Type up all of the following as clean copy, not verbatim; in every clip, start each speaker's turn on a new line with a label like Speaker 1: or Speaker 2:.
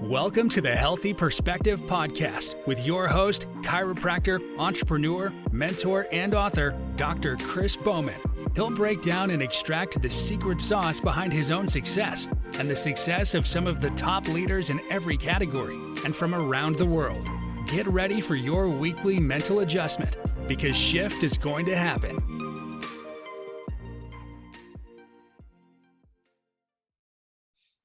Speaker 1: Welcome to the Healthy Perspective Podcast with your host, chiropractor, entrepreneur, mentor, and author, Dr. Chris Bowman. He'll break down and extract the secret sauce behind his own success and the success of some of the top leaders in every category and from around the world. Get ready for your weekly mental adjustment because shift is going to happen.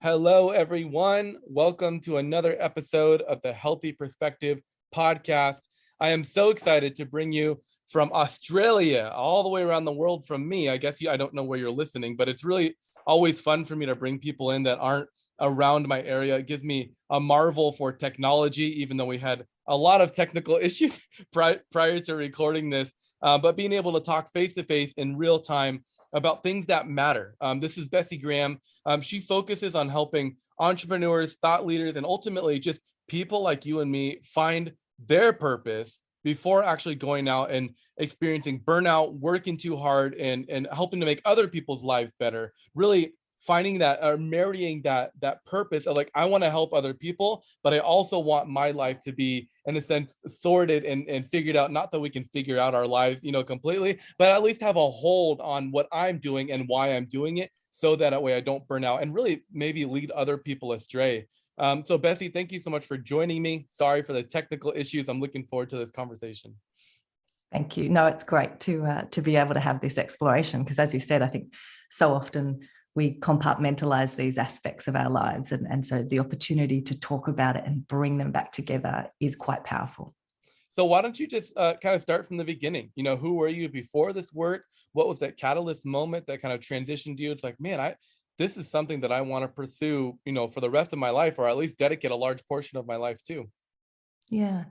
Speaker 2: Hello, everyone. Welcome to another episode of the Healthy Perspective Podcast. I am so excited to bring you from Australia, all the way around the world from me. I guess I don't know where you're listening, but it's really always fun for me to bring people in that aren't around my area. It gives me a marvel for technology, even though we had a lot of technical issues prior to recording this. But being able to talk face-to-face in real time about things that matter. This is Bessi Graham. She focuses on helping entrepreneurs, thought leaders, and ultimately just people like you and me find their purpose before actually going out and experiencing burnout, working too hard, and helping to make other people's lives better. Really finding that or marrying that purpose of like, I want to help other people, but I also want my life to be, in a sense, sorted and figured out. Not that we can figure out our lives, completely, but at least have a hold on what I'm doing and why I'm doing it, so that way I don't burn out and really maybe lead other people astray. So Bessi, thank you so much for joining me. Sorry for the technical issues. I'm looking forward to this conversation.
Speaker 3: Thank you. No, it's great to be able to have this exploration because, as you said, I think so often we compartmentalize these aspects of our lives. And so the opportunity to talk about it and bring them back together is quite powerful.
Speaker 2: So why don't you just kind of start from the beginning? Who were you before this work? What was that catalyst moment that kind of transitioned you? It's like, man, this is something that I want to pursue, for the rest of my life, or at least dedicate a large portion of my life to.
Speaker 3: Yeah.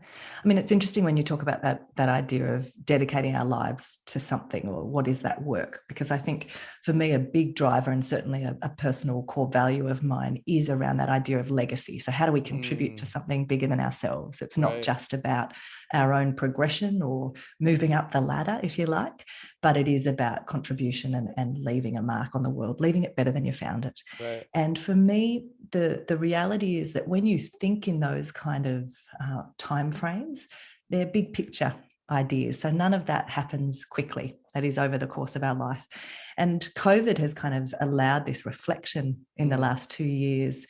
Speaker 3: I mean, it's interesting when you talk about that idea of dedicating our lives to something, or what is that work? Because I think for me, a big driver and certainly a personal core value of mine is around that idea of legacy. So how do we contribute to something bigger than ourselves? It's not just about our own progression or moving up the ladder, if you like, but it is about contribution and leaving a mark on the world, leaving it better than you found it.
Speaker 2: Right.
Speaker 3: And for me, the reality is that when you think in those kind of time frames, they're big picture ideas. So none of that happens quickly. That is over the course of our life. And COVID has kind of allowed this reflection in the last 2 years.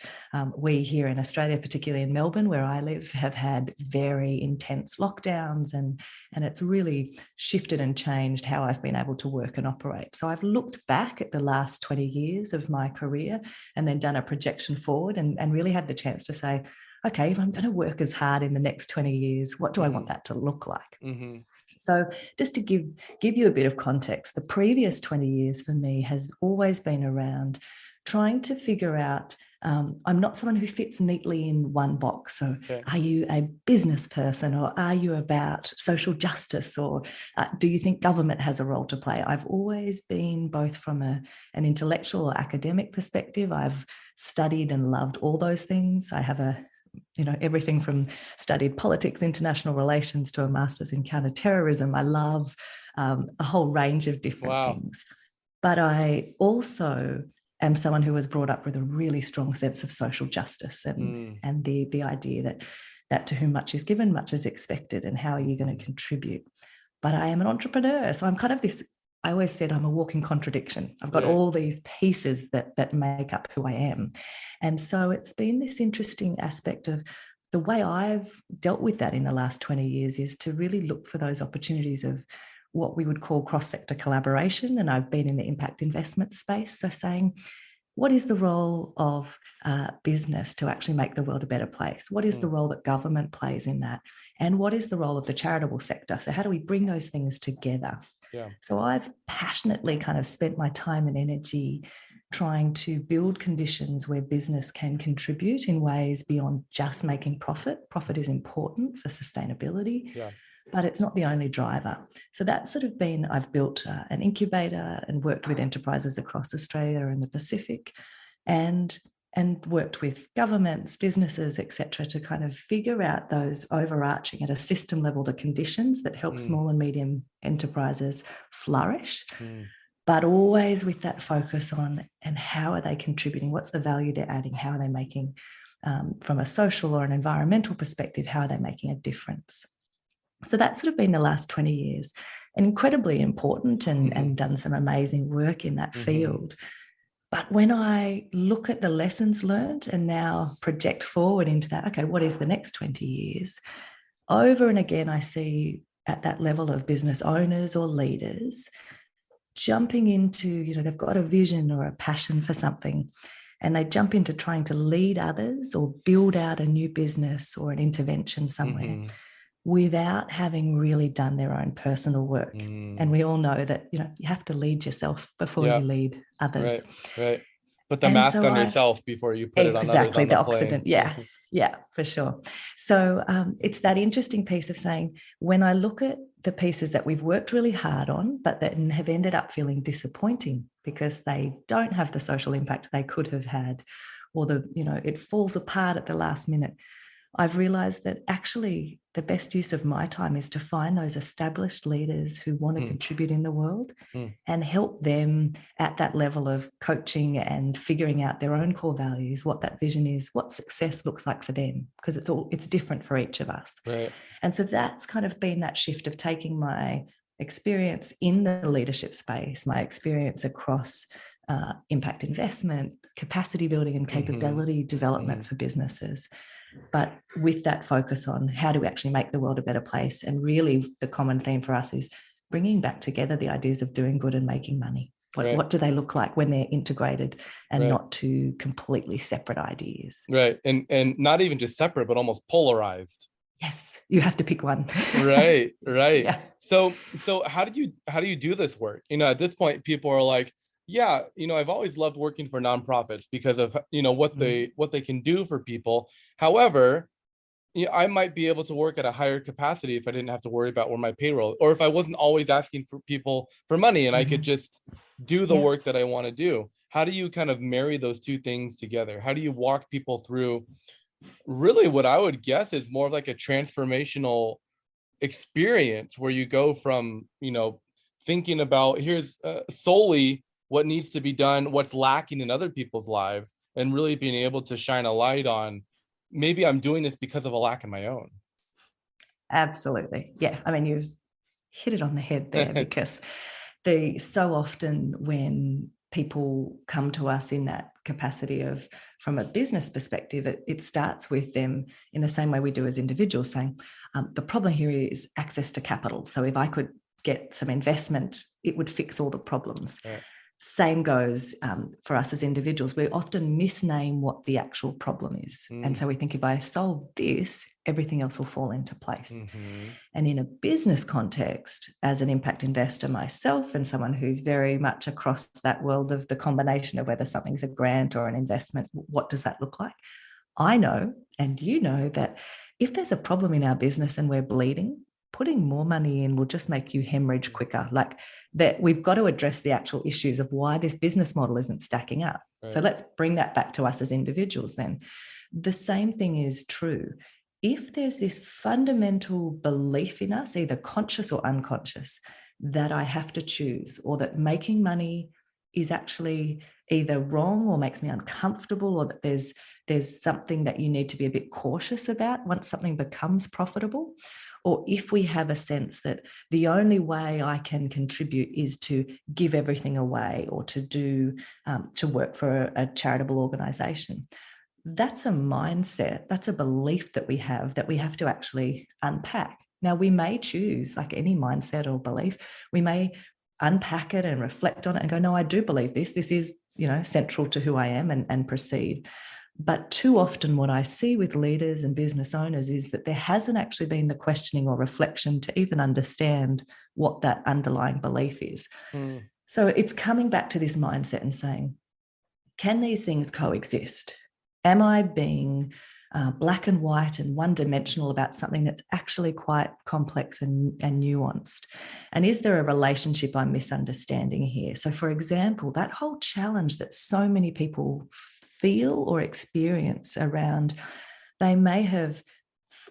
Speaker 3: We here in Australia, particularly in Melbourne, where I live, have had very intense lockdowns, and it's really shifted and changed how I've been able to work and operate. So I've looked back at the last 20 years of my career and then done a projection forward and really had the chance to say, okay, if I'm going to work as hard in the next 20 years, what do I want that to look like?
Speaker 2: Mm-hmm.
Speaker 3: So just to give you a bit of context, the previous 20 years for me has always been around trying to figure out, I'm not someone who fits neatly in one box. So Are you a business person, or are you about social justice, or do you think government has a role to play? I've always been both from an intellectual or academic perspective. I've studied and loved all those things. I have everything from studied politics, international relations, to a master's in counterterrorism. I love a whole range of different things. But I also am someone who was brought up with a really strong sense of social justice and the idea that to whom much is given, much is expected, and how are you going to contribute? But I am an entrepreneur, so I'm kind of this. I always said I'm a walking contradiction. I've got all these pieces that make up who I am. And so it's been this interesting aspect of the way I've dealt with that in the last 20 years is to really look for those opportunities of what we would call cross-sector collaboration. And I've been in the impact investment space. So saying, what is the role of business to actually make the world a better place? What is the role that government plays in that? And what is the role of the charitable sector? So how do we bring those things together?
Speaker 2: Yeah.
Speaker 3: So I've passionately kind of spent my time and energy trying to build conditions where business can contribute in ways beyond just making profit. Profit is important for sustainability, but it's not the only driver. So that's sort of been, I've built an incubator and worked with enterprises across Australia and the Pacific, and worked with governments, businesses, etc., to kind of figure out those overarching at a system level, the conditions that help small and medium enterprises flourish, but always with that focus on, and how are they contributing? What's the value they're adding? How are they making from a social or an environmental perspective, how are they making a difference? So that's sort of been the last 20 years, and incredibly important, and done some amazing work in that field. But when I look at the lessons learned and now project forward into that, okay, what is the next 20 years? Over and again, I see at that level of business owners or leaders jumping into, they've got a vision or a passion for something, and they jump into trying to lead others or build out a new business or an intervention somewhere without having really done their own personal work. And we all know that, you have to lead yourself before you lead others.
Speaker 2: Right. Put the mask on yourself before you put it on others on the plane.
Speaker 3: Yeah, for sure. So it's that interesting piece of saying, when I look at the pieces that we've worked really hard on, but that have ended up feeling disappointing because they don't have the social impact they could have had, or it falls apart at the last minute, I've realized that actually the best use of my time is to find those established leaders who want to contribute in the world and help them at that level of coaching and figuring out their own core values, what that vision is, what success looks like for them, because it's different for each of us.
Speaker 2: Right.
Speaker 3: And so that's kind of been that shift of taking my experience in the leadership space, my experience across impact investment, capacity building and capability development for businesses, but with that focus on how do we actually make the world a better place. And really the common theme for us is bringing back together the ideas of doing good and making money. What do they look like when they're integrated and not two completely separate ideas?
Speaker 2: Right. And not even just separate, but almost polarized.
Speaker 3: Yes, you have to pick one.
Speaker 2: Right.
Speaker 3: Yeah.
Speaker 2: So how do you do this work? At this point, people are like, yeah, I've always loved working for nonprofits because of, what they can do for people. However, I might be able to work at a higher capacity if I didn't have to worry about where my payroll, or if I wasn't always asking for people for money and I could just do the work that I want to do. How do you kind of marry those two things together? How do you walk people through really what I would guess is more like a transformational experience where you go from, thinking about here's solely what needs to be done, what's lacking in other people's lives, and really being able to shine a light on, maybe I'm doing this because of a lack in my own.
Speaker 3: Absolutely. Yeah. I mean, you've hit it on the head there, because so often when people come to us in that capacity of, from a business perspective, it starts with them in the same way we do as individuals, saying, the problem here is access to capital. So if I could get some investment, it would fix all the problems. Right. Same goes for us as individuals. We often misname what the actual problem is. And so we think, if I solve this, everything else will fall into place. And in a business context, as an impact investor myself, and someone who's very much across that world of the combination of whether something's a grant or an investment, what does that look like? I know, and you know, that if there's a problem in our business and we're bleeding, putting more money in will just make you hemorrhage quicker. Like that, we've got to address the actual issues of why this business model isn't stacking up. Right. So let's bring that back to us as individuals then. The same thing is true. If there's this fundamental belief in us, either conscious or unconscious, that I have to choose, or that making money is actually either wrong or makes me uncomfortable, or that there's something that you need to be a bit cautious about once something becomes profitable, or if we have a sense that the only way I can contribute is to give everything away, or to work for a charitable organization, that's a mindset, that's a belief that we have to actually unpack. Now, we may choose, like any mindset or belief, we may unpack it and reflect on it and go, no, I do believe this is, central to who I am, and proceed. But too often what I see with leaders and business owners is that there hasn't actually been the questioning or reflection to even understand what that underlying belief is. So it's coming back to this mindset and saying, can these things coexist? Am I being black and white and one-dimensional about something that's actually quite complex and nuanced? And is there a relationship I'm misunderstanding here? So, for example, that whole challenge that so many people feel or experience around, they may have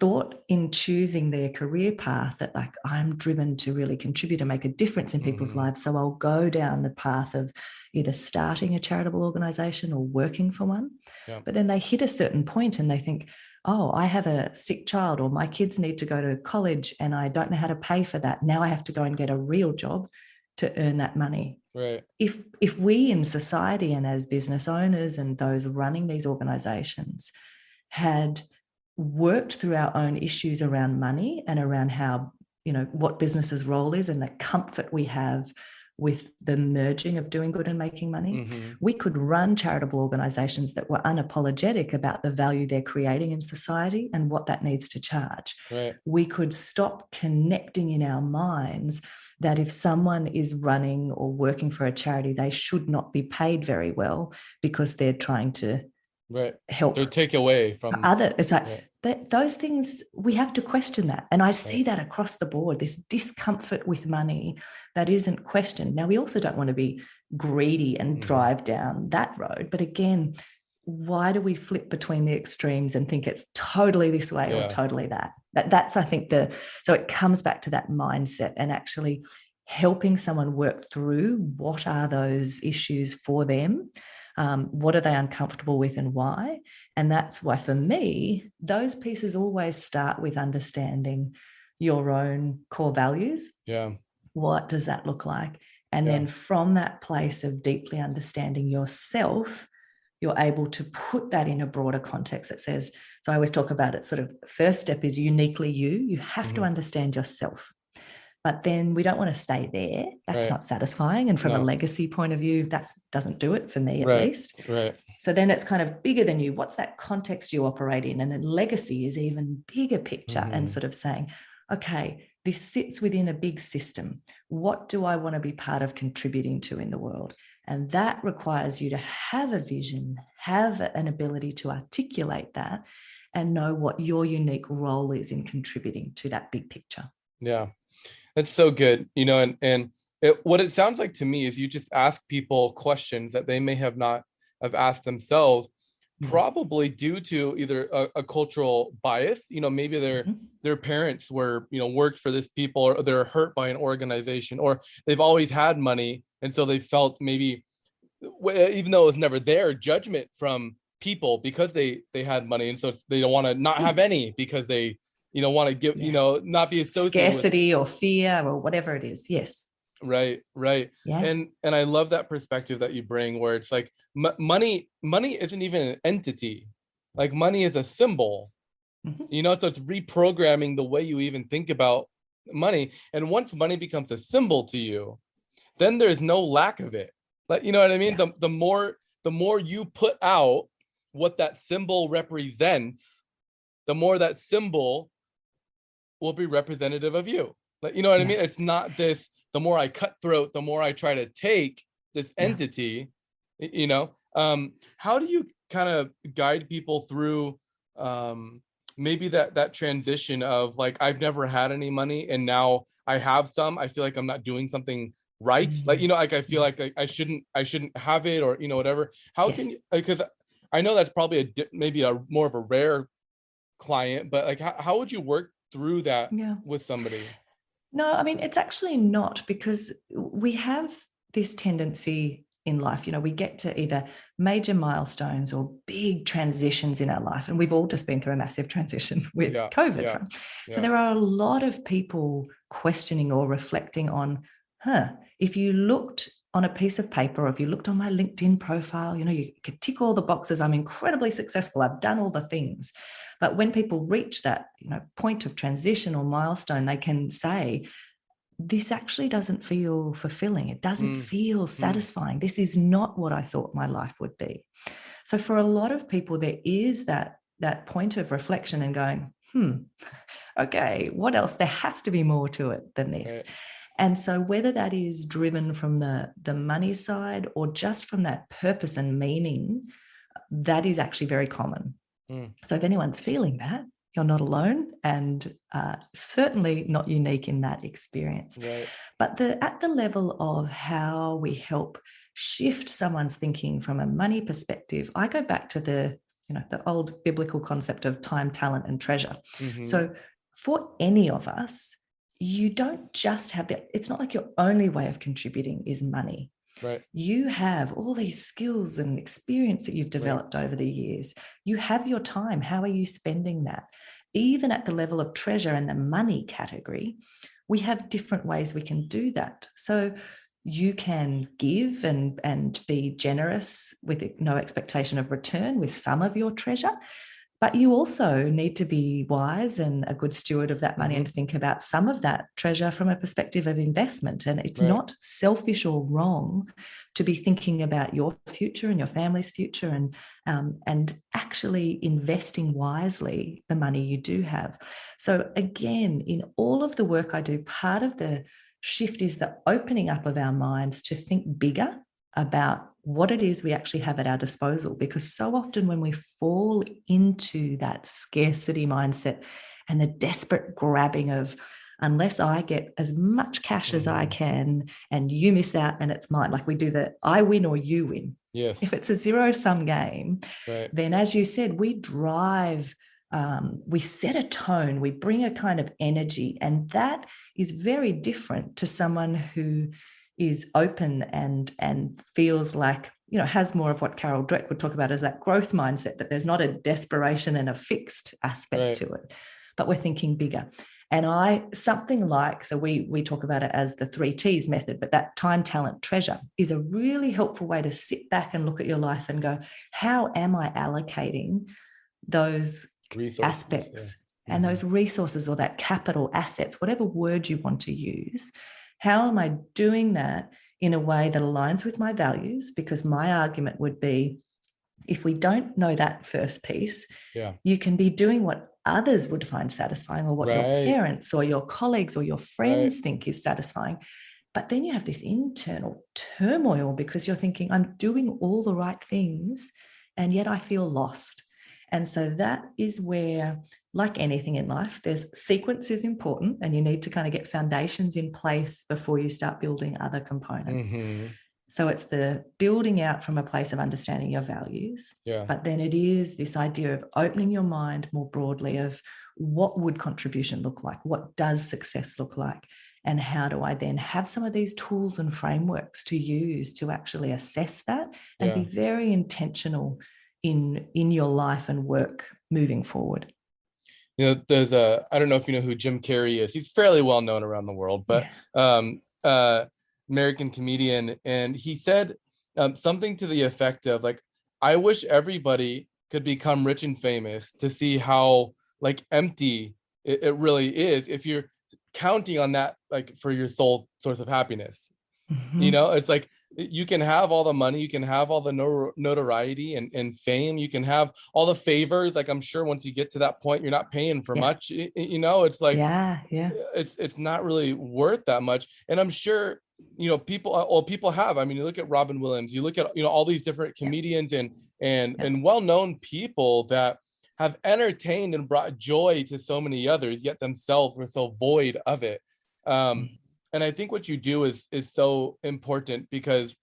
Speaker 3: thought in choosing their career path that like, I'm driven to really contribute and make a difference in people's lives. So I'll go down the path of either starting a charitable organization or working for one.
Speaker 2: Yeah.
Speaker 3: But then they hit a certain point and they think, oh, I have a sick child, or my kids need to go to college and I don't know how to pay for that. Now I have to go and get a real job to earn that money.
Speaker 2: Right.
Speaker 3: If we in society and as business owners and those running these organizations had worked through our own issues around money and around how, what business's role is and the comfort we have with the merging of doing good and making money, we could run charitable organizations that were unapologetic about the value they're creating in society and what that needs to charge.
Speaker 2: Right.
Speaker 3: We could stop connecting in our minds that if someone is running or working for a charity, they should not be paid very well because they're trying to help
Speaker 2: or take away from
Speaker 3: other. It's like those things, we have to question that. And I see that across the board, this discomfort with money that isn't questioned. Now, we also don't want to be greedy and drive down that road. But again, why do we flip between the extremes and think it's totally this way or totally that? That's, I think, so it comes back to that mindset and actually helping someone work through what are those issues for them. What are they uncomfortable with and why? And that's why, for me, those pieces always start with understanding your own core values.
Speaker 2: Yeah.
Speaker 3: What does that look like? And then from that place of deeply understanding yourself, you're able to put that in a broader context that says, so I always talk about it, sort of first step is uniquely you. You have to understand yourself. But then we don't want to stay there. That's not satisfying. And from a legacy point of view, that doesn't do it for me, at least.
Speaker 2: Right.
Speaker 3: So then it's kind of bigger than you. What's that context you operate in? And then legacy is even bigger picture and sort of saying, okay, this sits within a big system. What do I want to be part of contributing to in the world? And that requires you to have a vision, have an ability to articulate that and know what your unique role is in contributing to that big picture.
Speaker 2: Yeah. That's so good, and what it sounds like to me is you just ask people questions that they may have not have asked themselves, probably due to either a cultural bias, maybe their parents were, worked for this people, or they're hurt by an organization, or they've always had money. And so they felt maybe, even though it was never their judgment from people because they had money. And so they don't want to not have any because they want to give, not be associated
Speaker 3: scarcity or fear or whatever it is. Yes.
Speaker 2: Right.
Speaker 3: Yeah.
Speaker 2: And I love that perspective that you bring, where it's like money isn't even an entity. Like money is a symbol, so it's reprogramming the way you even think about money. And once money becomes a symbol to you, then there's no lack of it. Like, you know what I mean? The more you put out what that symbol represents, the more that symbol will be representative of you. Like, you know what I mean? It's not this, the more I cutthroat, the more I try to take this entity, how do you kind of guide people through maybe that transition of like, I've never had any money and now I have some, I feel like I'm not doing something right. Like, like I feel like I shouldn't have it, or, whatever. How can you, because I know that's probably maybe a more of a rare client, but like, how would you work through that with somebody?
Speaker 3: No, I mean, it's actually not, because we have this tendency in life, we get to either major milestones or big transitions in our life. And we've all just been through a massive transition with COVID. Right? So there are a lot of people questioning or reflecting on, if you looked on a piece of paper, or if you looked on my LinkedIn profile, you could tick all the boxes. I'm incredibly successful. I've done all the things. But when people reach that, point of transition or milestone, they can say, this actually doesn't feel fulfilling. It doesn't feel satisfying. This is not what I thought my life would be. So for a lot of people, there is that point of reflection and going, okay, what else? There has to be more to it than this. Right. And so whether that is driven from the money side or just from that purpose and meaning, that is actually very common. So if anyone's feeling that, you're not alone, and certainly not unique in that experience.
Speaker 2: Right.
Speaker 3: But at the level of how we help shift someone's thinking from a money perspective, I go back to the the old biblical concept of time, talent, and treasure.
Speaker 2: Mm-hmm.
Speaker 3: So for any of us, you don't just have it's not like your only way of contributing is money.
Speaker 2: Right.
Speaker 3: You have all these skills and experience that you've developed over the years. You have your time. How are you spending that? Even at the level of treasure and the money category, we have different ways we can do that. So you can give and be generous with no expectation of return with some of your treasure. But you also need to be wise and a good steward of that money, and think about some of that treasure from a perspective of investment. And it's not selfish or wrong to be thinking about your future and your family's future, and actually investing wisely the money you do have. So again, in all of the work I do, part of the shift is the opening up of our minds to think bigger about what it is we actually have at our disposal. Because so often when we fall into that scarcity mindset and the desperate grabbing of, unless I get as much cash as I can and you miss out and it's mine, like we do the I win or you win.
Speaker 2: Yes.
Speaker 3: If it's a zero-sum game, then as you said, we drive, we set a tone, we bring a kind of energy, and that is very different to someone who is open and feels like, has more of what Carol Dweck would talk about as that growth mindset, that there's not a desperation and a fixed aspect to it, but we're thinking bigger. And something like, so we talk about it as the 3 T's method, but that time, talent, treasure is a really helpful way to sit back and look at your life and go, how am I allocating those aspects and those resources, or that capital assets, whatever word you want to use? How am I doing that in a way that aligns with my values? Because my argument would be, if we don't know that first piece, you can be doing what others would find satisfying, or what your parents or your colleagues or your friends think is satisfying. But then you have this internal turmoil because you're thinking, I'm doing all the right things, and yet I feel lost. And so that is where, like anything in life, there's sequence is important, and you need to kind of get foundations in place before you start building other components. So it's the building out from a place of understanding your values. But then it is this idea of opening your mind more broadly of, what would contribution look like? What does success look like? And how do I then have some of these tools and frameworks to use to actually assess that and be very intentional in your life and work moving forward?
Speaker 2: There's I don't know if you know who Jim Carrey is. He's fairly well known around the world, but American comedian. And he said something to the effect of, like, I wish everybody could become rich and famous to see how empty it really is if you're counting on that, like, for your sole source of happiness. It's like, you can have all the money, you can have all the notoriety and fame, you can have all the favors. Like, I'm sure once you get to that point, you're not paying for much. It's like, it's not really worth that much. And I'm sure, people have. I mean, you look at Robin Williams, you look at all these different comedians and well-known people that have entertained and brought joy to so many others, yet themselves were so void of it. And I think what you do is so important, because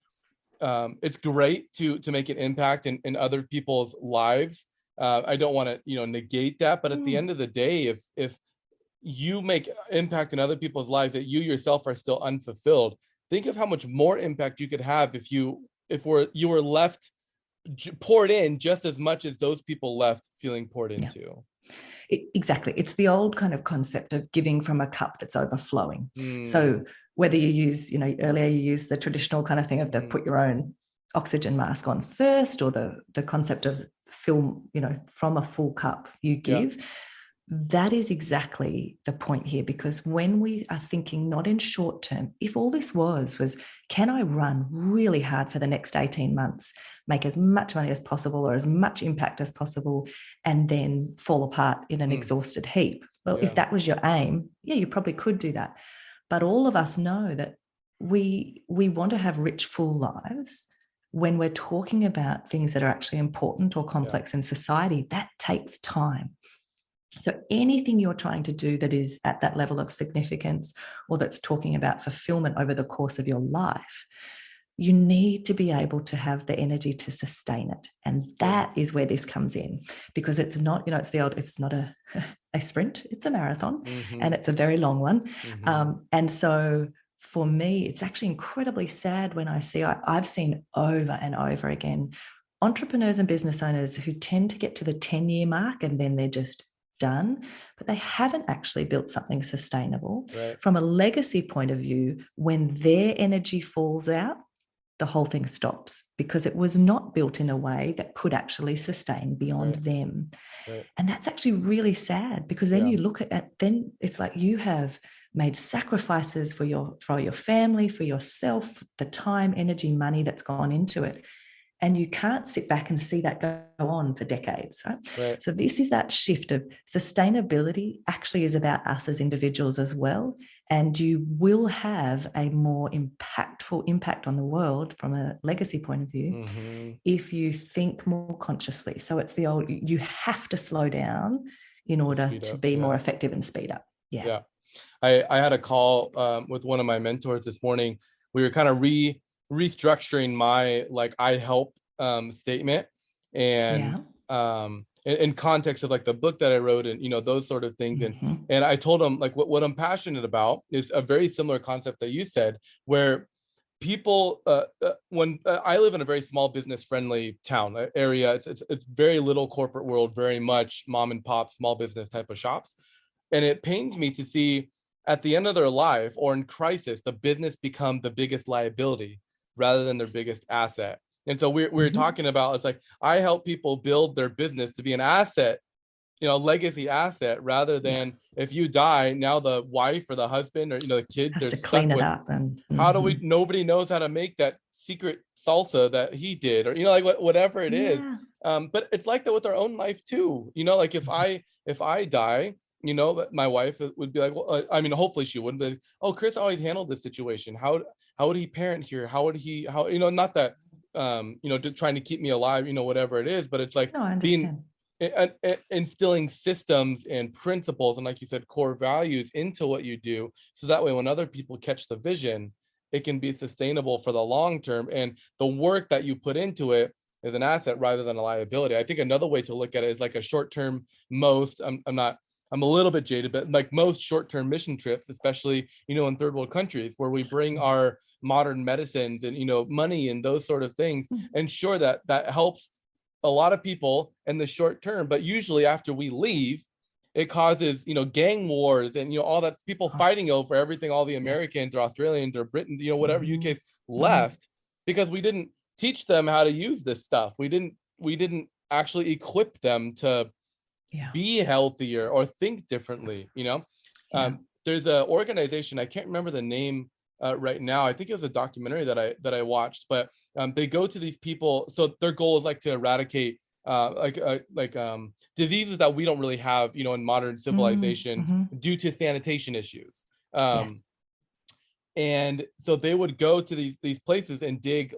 Speaker 2: it's great to make an impact in other people's lives. I don't want to negate that, but at the end of the day, if you make impact in other people's lives that you yourself are still unfulfilled, think of how much more impact you could have if you were left poured in just as much as those people left feeling poured into.
Speaker 3: Exactly. It's the old kind of concept of giving from a cup that's overflowing. So whether you use, earlier you used the traditional kind of thing of the put your own oxygen mask on first, or the concept of fill, from a full cup you give. That is exactly the point here, because when we are thinking not in short term, if all this was, can I run really hard for the next 18 months, make as much money as possible or as much impact as possible, and then fall apart in an exhausted heap? Well, if that was your aim, you probably could do that. But all of us know that we want to have rich, full lives. When we're talking about things that are actually important or complex in society, that takes time. So anything you're trying to do that is at that level of significance, or that's talking about fulfillment over the course of your life, you need to be able to have the energy to sustain it. And that is where this comes in, because it's not, it's not a sprint, it's a marathon, and it's a very long one. And so for me, it's actually incredibly sad when I've seen over and over again, entrepreneurs and business owners who tend to get to the 10-year mark and then they're just done, but they haven't actually built something sustainable. From a legacy point of view, when their energy falls out, the whole thing stops, because it was not built in a way that could actually sustain beyond them. And that's actually really sad, because then you look at then it's like you have made sacrifices for your family, for yourself, the time, energy, money that's gone into it. And you can't sit back and see that go on for decades, right? So this is that shift of sustainability actually is about us as individuals as well. And you will have a more impactful impact on the world from a legacy point of view if you think more consciously. So it's the old, you have to slow down in order to be more effective and speed up.
Speaker 2: I had a call with one of my mentors this morning. We were kind of restructuring my I help statement, and in context of the book that I wrote, and those sort of things. And I told him what I'm passionate about is a very similar concept that you said, where people when I live in a very small business friendly town area. It's very little corporate world, very much mom and pop small business type of shops. And it pains me to see at the end of their life or in crisis, the business become the biggest liability rather than their biggest asset. And so we're talking about, it's I help people build their business to be an asset, legacy asset, rather than if you die, now the wife or the husband or, the kids
Speaker 3: has to clean it up. And
Speaker 2: how do nobody knows how to make that secret salsa that he did, or, whatever it is. But it's like that with our own life too. If I die, my wife would be like, well, hopefully she wouldn't be, oh, Chris always handled this situation. How would he parent here? How would he, not that, trying to keep me alive, whatever it is, but it's
Speaker 3: no, I understand.
Speaker 2: Instilling systems and principles and, like you said, core values into what you do. So that way, when other people catch the vision, it can be sustainable for the long term. And the work that you put into it is an asset rather than a liability. I think another way to look at it is a short-term, I'm a little bit jaded, but most short-term mission trips, especially, in third world countries, where we bring our modern medicines and, money and those sort of things, and sure that helps a lot of people in the short term. But usually after we leave, it causes, gang wars and, all that, people fighting over everything, all the Americans or Australians or Britain, whatever UK's left, because we didn't teach them how to use this stuff. We didn't actually equip them to be healthier or think differently. There's an organization, I can't remember the name right now. I think it was a documentary that I watched, but they go to these people. So their goal is to eradicate diseases that we don't really have, in modern civilization due to sanitation issues. And so they would go to these places and dig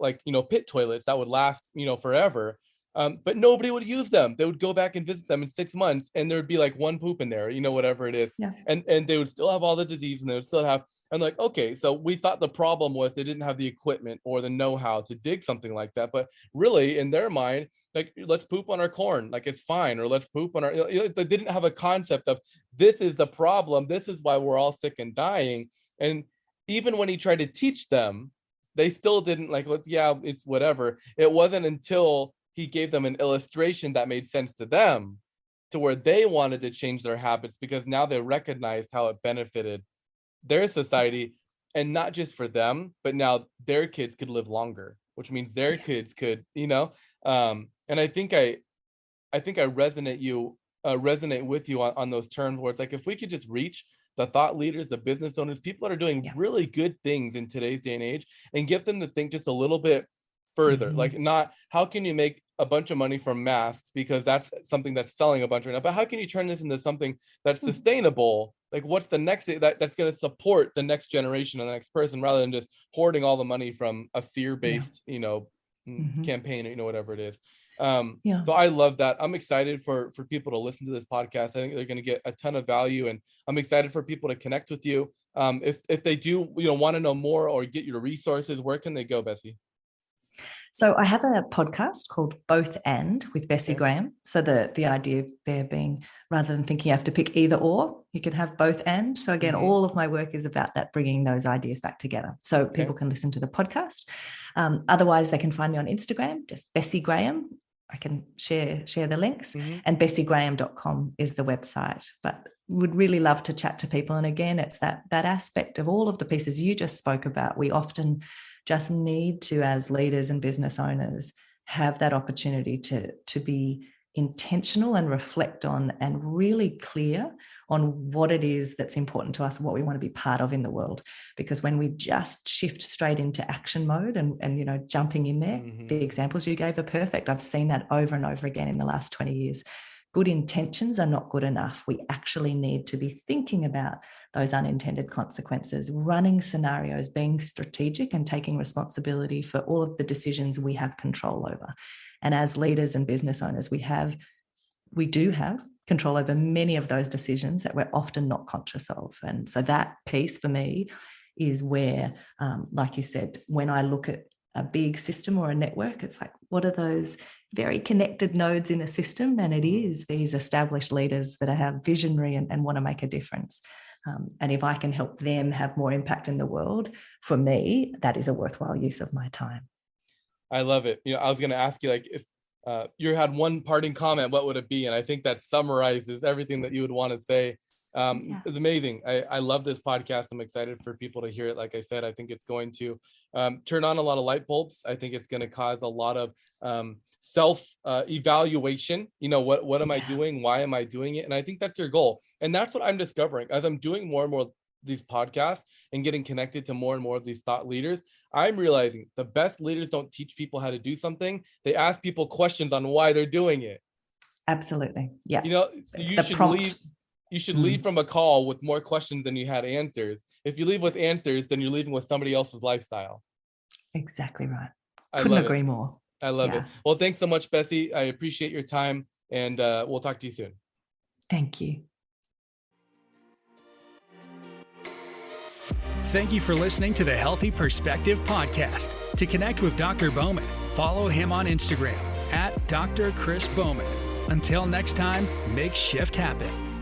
Speaker 2: pit toilets that would last, forever. But nobody would use them. They would go back and visit them in 6 months, and there would be one poop in there, whatever it is. And they would still have all the disease, and they would still have, and okay, so we thought the problem was they didn't have the equipment or the know-how to dig something like that. But really, in their mind, let's poop on our corn, it's fine, or let's poop on our, they didn't have a concept of, this is the problem, this is why we're all sick and dying. And even when he tried to teach them, they still didn't it's whatever. It wasn't until he gave them an illustration that made sense to them, to where they wanted to change their habits, because now they recognized how it benefited their society, and not just for them, but now their kids could live longer, which means their kids could, and I think I resonate with you on those terms, where it's if we could just reach the thought leaders, the business owners, people that are doing really good things in today's day and age, and get them to think just a little bit further, not how can you make a bunch of money from masks, because that's something that's selling a bunch right now, but how can you turn this into something that's sustainable? What's the next that's going to support the next generation and the next person, rather than just hoarding all the money from a fear-based campaign, whatever it is. So I love that. I'm excited for people to listen to this podcast. I think they're going to get a ton of value, and I'm excited for people to connect with you. If they do want to know more or get your resources, where can they go, Bessi?
Speaker 3: So I have a podcast called Both And with Bessi Graham. So the idea there being, rather than thinking you have to pick either or, you can have both and. So again, all of my work is about that, bringing those ideas back together. So people can listen to the podcast. Otherwise, they can find me on Instagram, just Bessi Graham. I can share the links, and bessigraham.com is the website. But would really love to chat to people. And again, it's that aspect of all of the pieces you just spoke about. We often just need to, as leaders and business owners, have that opportunity to be intentional and reflect on and really clear on what it is that's important to us, what we want to be part of in the world. Because when we just shift straight into action mode and jumping in there, the examples you gave are perfect. I've seen that over and over again in the last 20 years. Good intentions are not good enough. We actually need to be thinking about those unintended consequences, running scenarios, being strategic and taking responsibility for all of the decisions we have control over. And as leaders and business owners, we do have control over many of those decisions that we're often not conscious of. And so that piece for me is where, like you said, when I look at a big system or a network, it's like, what are those very connected nodes in a system? And it is these established leaders that have visionary and want to make a difference. And if I can help them have more impact in the world, for me, that is a worthwhile use of my time.
Speaker 2: I love it. I was going to ask you, like, if you had one parting comment, what would it be? And I think that summarizes everything that you would want to say. It's amazing. I love this podcast. I'm excited for people to hear it. Like I said, I think it's going to turn on a lot of light bulbs. I think it's going to cause a lot of self-evaluation. What am I doing? Why am I doing it? And I think that's your goal. And that's what I'm discovering as I'm doing more and more these podcasts and getting connected to more and more of these thought leaders. I'm realizing the best leaders don't teach people how to do something. They ask people questions on why they're doing it.
Speaker 3: Absolutely. Yeah.
Speaker 2: You should leave from a call with more questions than you had answers. If you leave with answers, then you're leaving with somebody else's lifestyle.
Speaker 3: Exactly right. Couldn't agree more.
Speaker 2: I love it. Well, thanks so much, Bessi. I appreciate your time, and we'll talk to you soon.
Speaker 3: Thank you.
Speaker 1: Thank you for listening to the Healthy Perspective Podcast. To connect with Dr. Bowman, follow him on Instagram @Dr. Chris Bowman. Until next time, make shift happen.